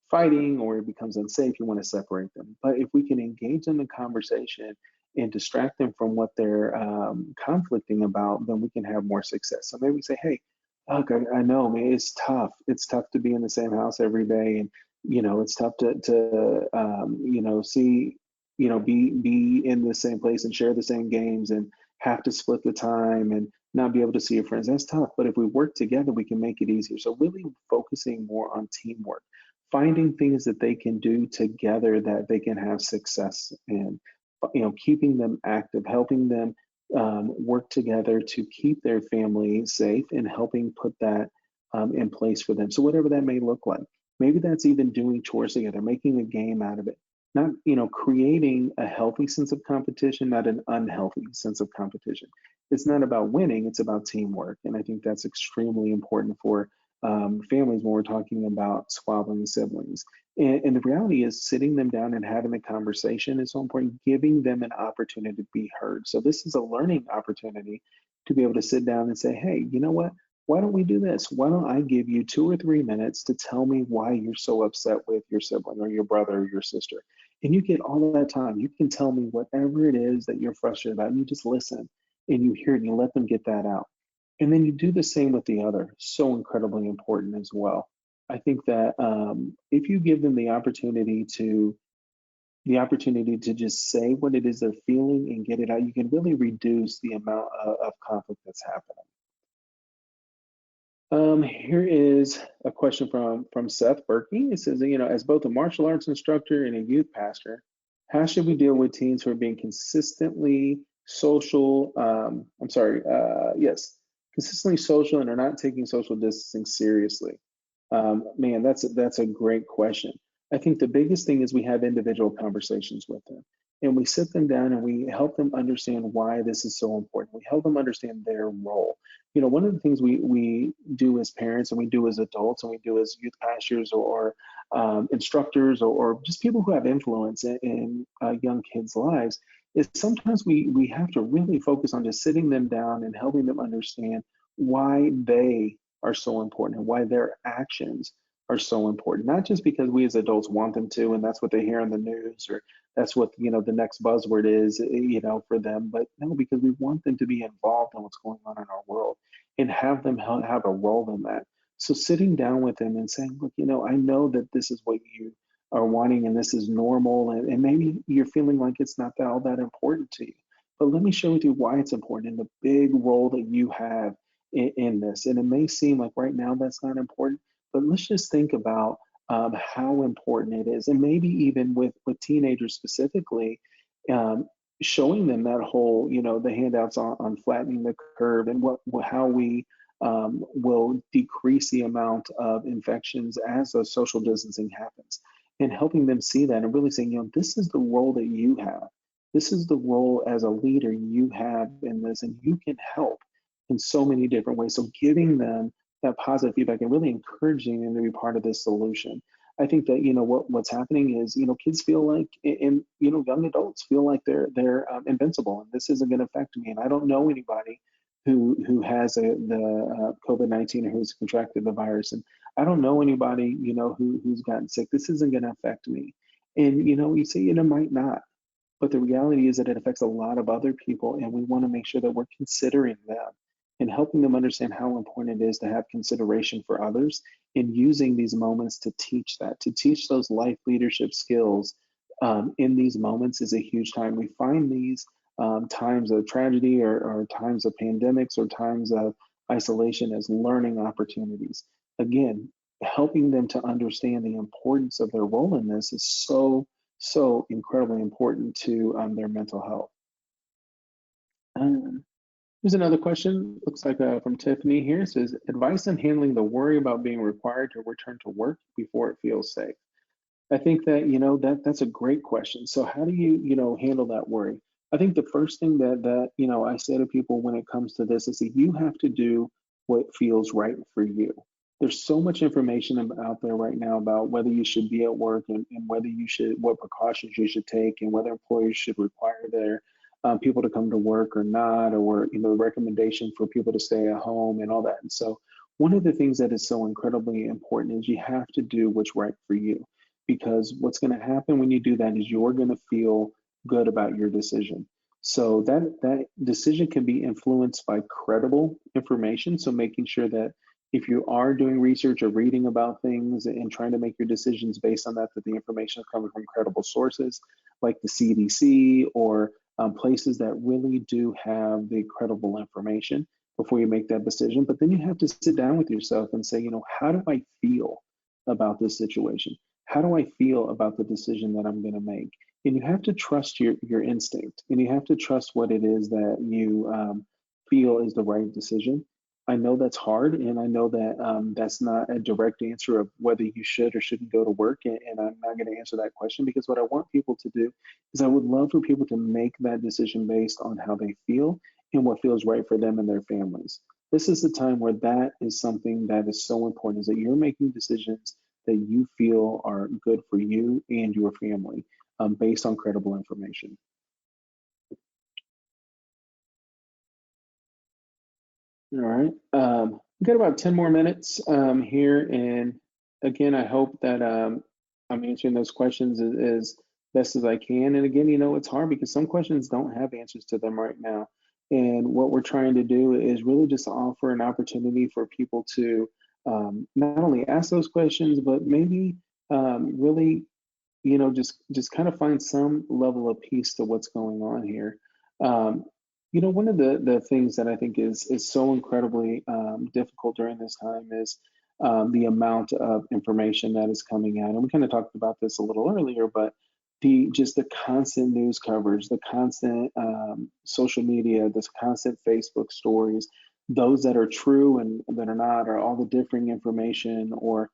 fighting or it becomes unsafe, you want to separate them. But if we can engage them in conversation and distract them from what they're conflicting about, then we can have more success. So maybe we say, "Hey, look, I know, man, it's tough. It's tough to be in the same house every day, and it's tough to see, be in the same place and share the same games and have to split the time and not be able to see your friends. That's tough. But if we work together, we can make it easier." So really focusing more on teamwork, finding things that they can do together that they can have success in, keeping them active, helping them work together to keep their family safe, and helping put that in place for them. So whatever that may look like, maybe that's even doing chores together, making a game out of it. Not, creating a healthy sense of competition, not an unhealthy sense of competition. It's not about winning, it's about teamwork. And I think that's extremely important for families when we're talking about squabbling siblings. And the reality is, sitting them down and having a conversation is so important, giving them an opportunity to be heard. So this is a learning opportunity to be able to sit down and say, "Hey, you know what? Why don't we do this? Why don't I give you 2 or 3 minutes to tell me why you're so upset with your sibling or your brother or your sister?" And you get all of that time. You can tell me whatever it is that you're frustrated about, and you just listen and you hear it and you let them get that out. And then you do the same with the other. So incredibly important as well. I think that if you give them the opportunity to just say what it is they're feeling and get it out, you can really reduce the amount of conflict that's happening. Here is a question from Seth Berkey. It says, as both a martial arts instructor and a youth pastor, how should we deal with teens who are being consistently social? Consistently social and are not taking social distancing seriously. Man, that's a great question. I think the biggest thing is we have individual conversations with them, and we sit them down and we help them understand why this is so important. We help them understand their role. One of the things we do as parents, and we do as adults, and we do as youth pastors or instructors, or just people who have influence in young kids' lives, is sometimes we have to really focus on just sitting them down and helping them understand why they are so important and why their actions are so important. Not just because we as adults want them to, and that's what they hear on the news, or that's what the next buzzword is, for them, but no, because we want them to be involved in what's going on in our world and have them have a role in that. So sitting down with them and saying, look, I know that this is what you are wanting and this is normal, and maybe you're feeling like it's not all that important to you. But let me share with you why it's important and the big role that you have in this. And it may seem like right now that's not important, but let's just think about how important it is. And maybe even with teenagers specifically, um, showing them that whole, the handouts on flattening the curve and how we will decrease the amount of infections as the social distancing happens, and helping them see that and really saying, this is the role that you have. This is the role as a leader you have in this, and you can help in so many different ways. So giving them that positive feedback and really encouraging them to be part of this solution. I think that what's happening is kids feel like, and young adults feel like they're invincible, and this isn't going to affect me. And I don't know anybody who has the COVID-19 or who's contracted the virus, and I don't know anybody who's gotten sick. This isn't going to affect me. And you say it might not, but the reality is that it affects a lot of other people, and we want to make sure that we're considering them and helping them understand how important it is to have consideration for others, and using these moments to teach that, to teach those life leadership skills in these moments is a huge time. We find these times of tragedy, or times of pandemics, or times of isolation as learning opportunities. Again, helping them to understand the importance of their role in this is so incredibly important to their mental health. Um, Here's another question. Looks like from Tiffany here. It says, advice on handling the worry about being required to return to work before it feels safe. I think that that's a great question. So how do you handle that worry? I think the first thing that I say to people when it comes to this is that you have to do what feels right for you. There's so much information out there right now about whether you should be at work, and whether you should, what precautions you should take, and whether employers should require their people to come to work or not, or recommendation for people to stay at home and all that. And so one of the things that is so incredibly important is you have to do what's right for you, because what's going to happen when you do that is you're going to feel good about your decision. So that decision can be influenced by credible information. So making sure that if you are doing research or reading about things and trying to make your decisions based on that the information is coming from credible sources like the CDC, or places that really do have the credible information before you make that decision. But then you have to sit down with yourself and say, how do I feel about this situation? How do I feel about the decision that I'm going to make? And you have to trust your instinct, and you have to trust what it is that you feel is the right decision. I know that's hard, and I know that that's not a direct answer of whether you should or shouldn't go to work, and I'm not going to answer that question, because what I want people to do is I would love for people to make that decision based on how they feel and what feels right for them and their families. This is the time where that is something that is so important, is that you're making decisions that you feel are good for you and your family, based on credible information. All right. We've got about 10 more minutes here. And again, I hope that I'm answering those questions as best as I can. And again, it's hard because some questions don't have answers to them right now. And what we're trying to do is really just offer an opportunity for people to not only ask those questions, but maybe really just kind of find some level of peace to what's going on here. Um, One of the things that I think is so incredibly difficult during this time is the amount of information that is coming out. And we kind of talked about this a little earlier, but the constant news coverage, the constant social media, this constant Facebook stories, those that are true and that are not, or all the differing information, or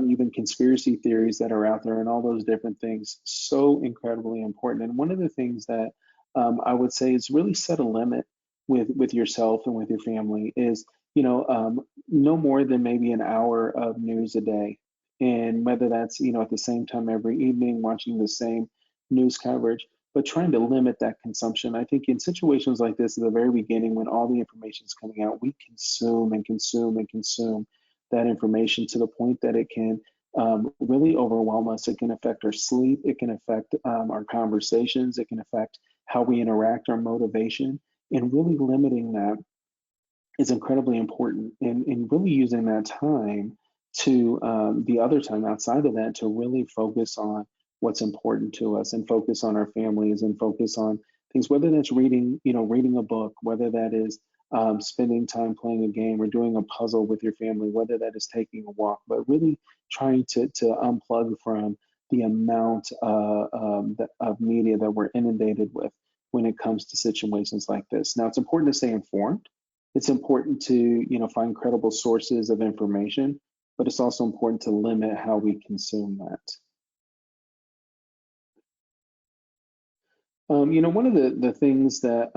even conspiracy theories that are out there, and all those different things, so incredibly important. And one of the things that I would say is really set a limit with yourself and with your family is, no more than maybe an hour of news a day. And whether that's, at the same time every evening, watching the same news coverage, but trying to limit that consumption. I think in situations like this, at the very beginning, when all the information is coming out, we consume and consume and consume that information to the point that it can really overwhelm us. It can affect our sleep. It can affect our conversations. It can affect how we interact, our motivation, and really limiting that is incredibly important. And really using that time to the other time outside of that to really focus on what's important to us and focus on our families and focus on things, whether that's reading, reading a book, whether that is spending time playing a game or doing a puzzle with your family, whether that is taking a walk, but really trying to unplug from the amount of media that we're inundated with when it comes to situations like this. Now, it's important to stay informed. It's important to, find credible sources of information, but it's also important to limit how we consume that. One of the things that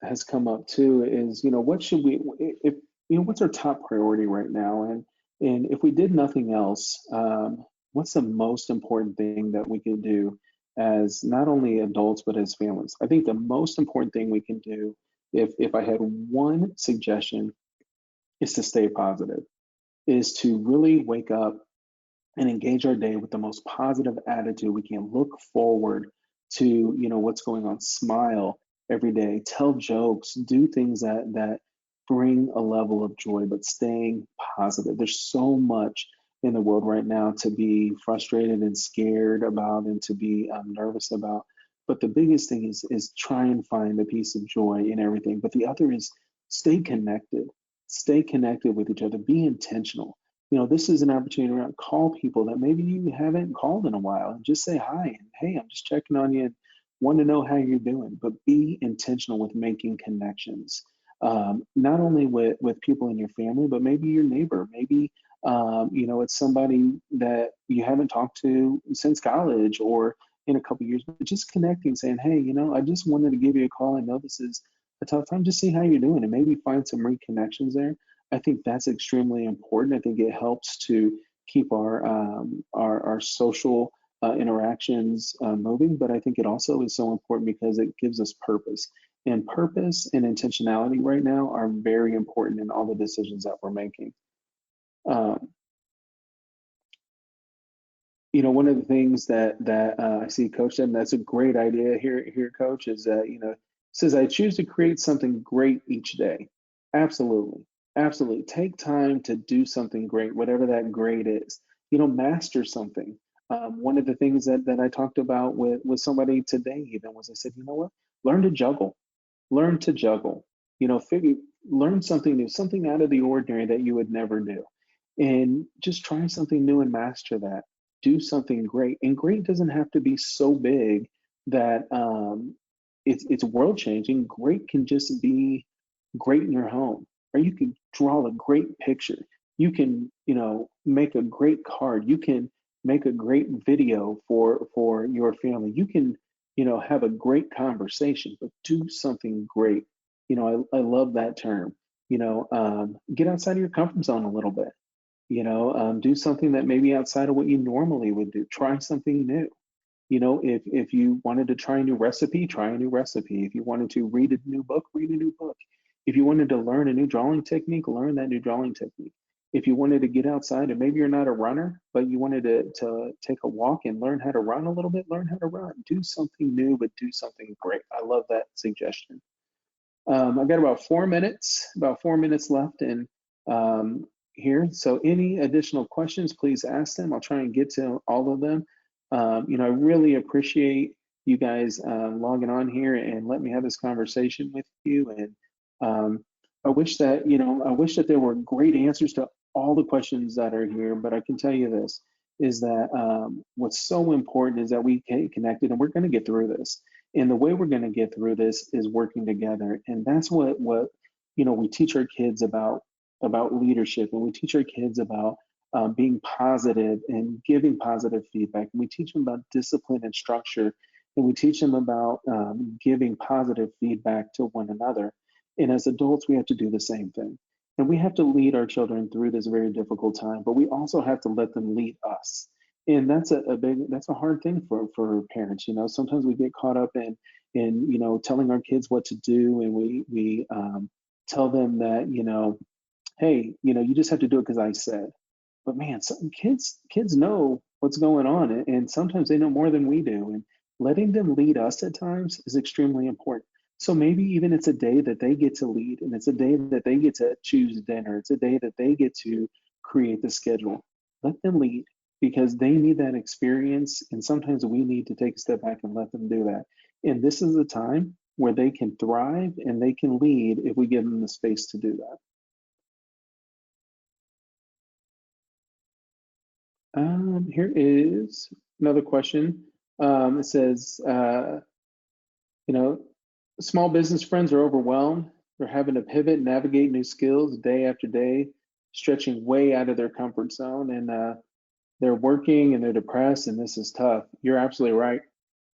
has come up too is, what should we, if, what's our top priority right now? And if we did nothing else, what's the most important thing that we can do as not only adults, but as families? I think the most important thing we can do, if I had one suggestion, is to stay positive, is to really wake up and engage our day with the most positive attitude we can. Look forward to what's going on. Smile every day. Tell jokes. Do things that bring a level of joy, but staying positive. There's so much in the world right now to be frustrated and scared about, and to be nervous about. But the biggest thing is try and find a piece of joy in everything. But the other is stay connected. Stay connected with each other. Be intentional. This is an opportunity to call people that maybe you haven't called in a while and just say hi and hey, I'm just checking on you and want to know how you're doing. But be intentional with making connections, not only with people in your family, but maybe your neighbor. Maybe it's somebody that you haven't talked to since college or in a couple of years, but just connecting, saying, hey, I just wanted to give you a call. I know this is a tough time. Just see how you're doing and maybe find some reconnections there. I think that's extremely important. I think it helps to keep our social interactions moving, but I think it also is so important because it gives us purpose. And purpose and intentionality right now are very important in all the decisions that we're making. One of the things that I see Coach said, and that's a great idea here, Coach, is that says I choose to create something great each day. Absolutely. Absolutely. Take time to do something great, whatever that great is. Master something. One of the things that I talked about with somebody today even was, I said, you know what? Learn to juggle. Learn to juggle. Learn something new, something out of the ordinary that you would never do. And just try something new and master that. Do something great. And great doesn't have to be so big that it's world changing. Great can just be great in your home, or you can draw a great picture. You can, make a great card. You can make a great video for your family. You can, have a great conversation, but do something great. I love that term. Get outside of your comfort zone a little bit. Do something that maybe outside of what you normally would do. Try something new. If you wanted to try a new recipe, try a new recipe. If you wanted to read a new book, read a new book. If you wanted to learn a new drawing technique, learn that new drawing technique. If you wanted to get outside and maybe you're not a runner, but you wanted to take a walk and learn how to run a little bit, learn how to run. Do something new, but do something great. I love that suggestion. I've got about 4 minutes left in here. So any additional questions, please ask them. I'll try and get to all of them. I really appreciate you guys logging on here and let me have this conversation with you. And I wish that there were great answers to all the questions that are here, but I can tell you this, is that what's so important is that we get connected, and we're going to get through this. And the way we're going to get through this is working together. And that's what we teach our kids about leadership, and we teach our kids about being positive and giving positive feedback. And we teach them about discipline and structure, and we teach them about giving positive feedback to one another. And as adults, we have to do the same thing. And we have to lead our children through this very difficult time, but we also have to let them lead us. And that's a hard thing for parents. Sometimes we get caught up in telling our kids what to do, and we tell them that, hey, you just have to do it because I said. But man, some kids know what's going on, and sometimes they know more than we do. And letting them lead us at times is extremely important. So maybe even it's a day that they get to lead, and it's a day that they get to choose dinner. It's a day that they get to create the schedule. Let them lead because they need that experience, and sometimes we need to take a step back and let them do that. And this is a time where they can thrive and they can lead if we give them the space to do that. Here is another question. It says, you know, small business friends are overwhelmed. They're having to pivot, navigate new skills day after day, stretching way out of their comfort zone, and they're working and they're depressed, and this is tough. You're absolutely right.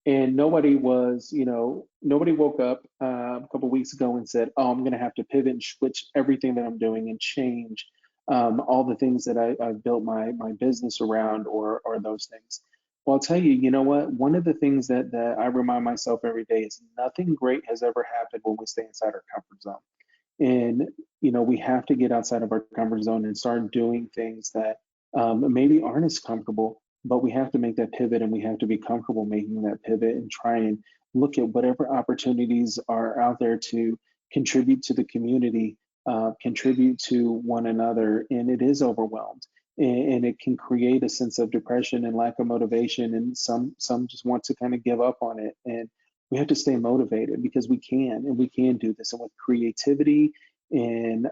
And nobody woke up a couple weeks ago and said, "Oh, I'm going to have to pivot and switch everything that I'm doing and change all the things that I've built my business around, or those things." Well, I'll tell you, you know what? One of the things that I remind myself every day is nothing great has ever happened when we stay inside our comfort zone. And we have to get outside of our comfort zone and start doing things that maybe aren't as comfortable, but we have to make that pivot, and we have to be comfortable making that pivot and try and look at whatever opportunities are out there to contribute to the community, contribute to one another. And it is overwhelmed, and it can create a sense of depression and lack of motivation, and some just want to kind of give up on it. And we have to stay motivated because we can, and we can do this. And with creativity and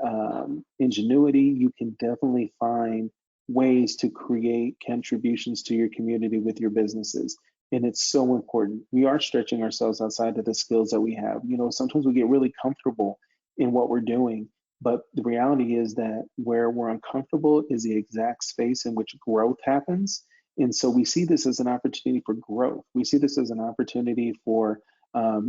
ingenuity, you can definitely find ways to create contributions to your community with your businesses. And it's so important. We are stretching ourselves outside of the skills that we have. Sometimes we get really comfortable in what we're doing, but the reality is that where we're uncomfortable is the exact space in which growth happens. And so we see this as an opportunity for growth. We see this as an opportunity for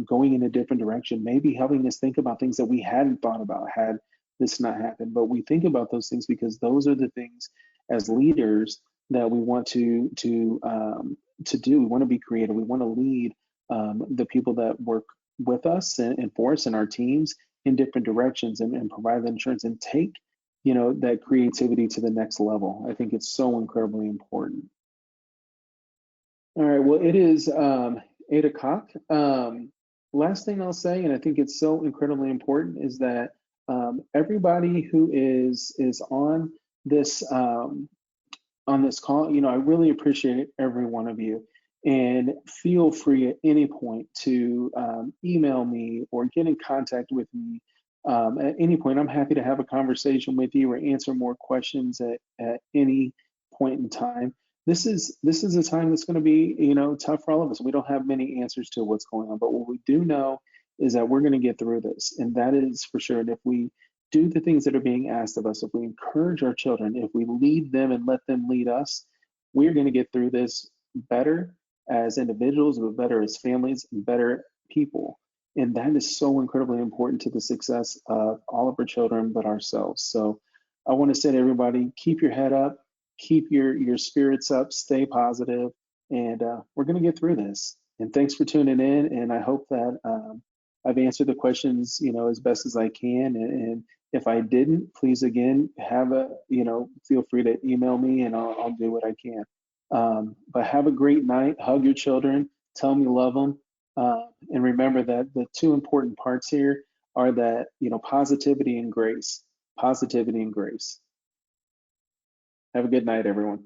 going in a different direction, maybe helping us think about things that we hadn't thought about had this not happened. But we think about those things because those are the things as leaders that we want to do. We want to be creative. We want to lead the people that work with us and for us and our teams in different directions, and provide the insurance and take that creativity to the next level. I think it's so incredibly important. All right, well, it is 8 o'clock. Last thing I'll say, and I think it's so incredibly important, is that everybody who is this on this call, I really appreciate every one of you. And feel free at any point to email me or get in contact with me. At any point, I'm happy to have a conversation with you or answer more questions at any point in time. This is a time that's going to be tough for all of us. We don't have many answers to what's going on, but what we do know is that we're going to get through this, and that is for sure. And if we do the things that are being asked of us, if we encourage our children, if we lead them and let them lead us, we're going to get through this better as individuals, but better as families, and better people. And that is so incredibly important to the success of all of our children, but ourselves. So I want to say to everybody, keep your head up, keep your spirits up, stay positive, and we're going to get through this. And thanks for tuning in. And I hope that I've answered the questions, as best as I can. And if I didn't, please again feel free to email me, and I'll do what I can. But have a great night. Hug your children. Tell them you love them. And remember that the two important parts here are that, positivity and grace. Positivity and grace. Have a good night, everyone.